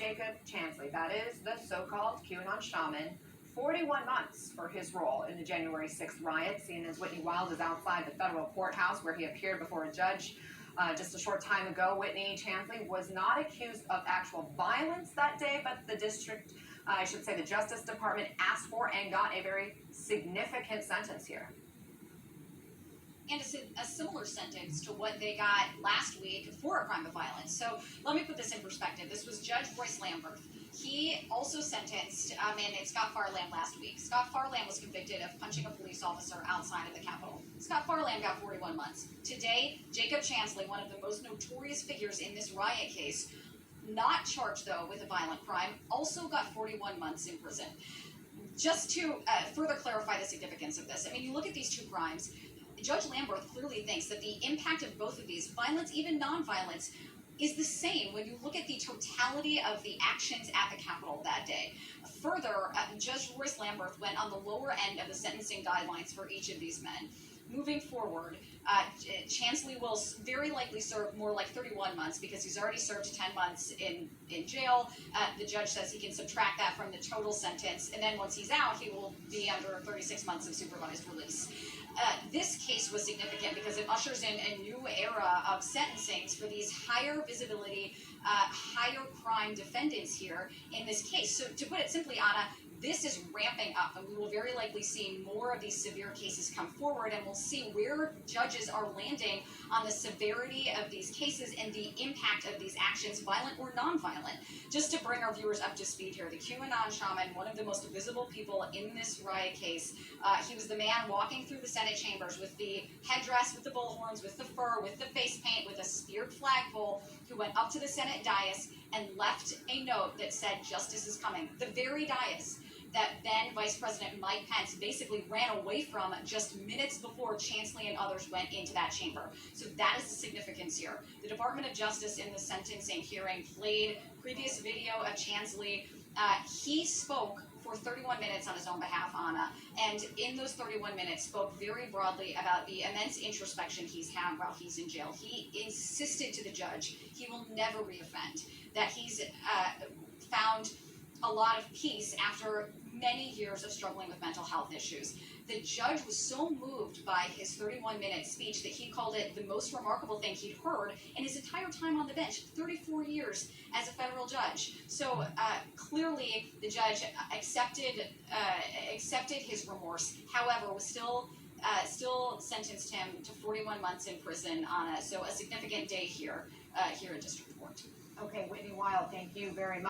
Jacob Chansley, that is the so-called QANON shaman, 41 months for his role in the January 6th riot. CNN's Whitney Wild is outside the federal courthouse where he appeared before a judge just a short time ago. Whitney Chansley was not accused of actual violence that day, but the district, I should say the Justice Department, asked for and got a very significant sentence here. And a similar sentence to what they got last week for a crime of violence. So let me put this in perspective. This was Judge Royce Lamberth. He also sentenced a man named Scott Farland last week. Scott Farland was convicted of punching a police officer outside of the Capitol. Scott Farland got 41 months. Today, Jacob Chansley, one of the most notorious figures in this riot case, not charged though with a violent crime, also got 41 months in prison. Just to further clarify the significance of this, I mean, you look at these two crimes. Judge Lamberth clearly thinks that the impact of both of these, violence, even non-violence, is the same when you look at the totality of the actions at the Capitol that day. Further, Judge Royce Lamberth went on the lower end of the sentencing guidelines for each of these men. Moving forward, Chansley will very likely serve more like 31 months because he's already served 10 months in jail. The judge says he can subtract that from the total sentence, and then once he's out, he will be under 36 months of supervised release. This case was significant because it ushers in a new era of sentencings for these higher visibility, higher crime defendants here in this case. So to put it simply, Anna, this is ramping up, and we will very likely see more of these severe cases come forward, and we'll see where judges are landing on the severity of these cases and the impact of these actions, violent or non-violent. Just to bring our viewers up to speed here, the QAnon shaman, one of the most visible people in this riot case, he was the man walking through the Senate chambers with the headdress, with the bullhorns, with the fur, with the face paint, with a speared flagpole, who went up to the Senate dais and left a note that said, "Justice is coming." The very dais that then Vice President Mike Pence basically ran away from just minutes before Chansley and others went into that chamber. So that is the significance here. The Department of Justice in the sentencing hearing played previous video of Chansley. He spoke for 31 minutes on his own behalf, Anna, and in those 31 minutes spoke very broadly about the immense introspection he's had while he's in jail. He insisted to the judge he will never reoffend, that he's found a lot of peace after many years of struggling with mental health issues. The judge was so moved by his 31-minute speech that he called it the most remarkable thing he'd heard in his entire time on the bench, 34 years as a federal judge. So clearly the judge accepted his remorse, however, was still sentenced him to 41 months in prison on so a significant day here in District Court. Okay, Whitney Wild, thank you very much.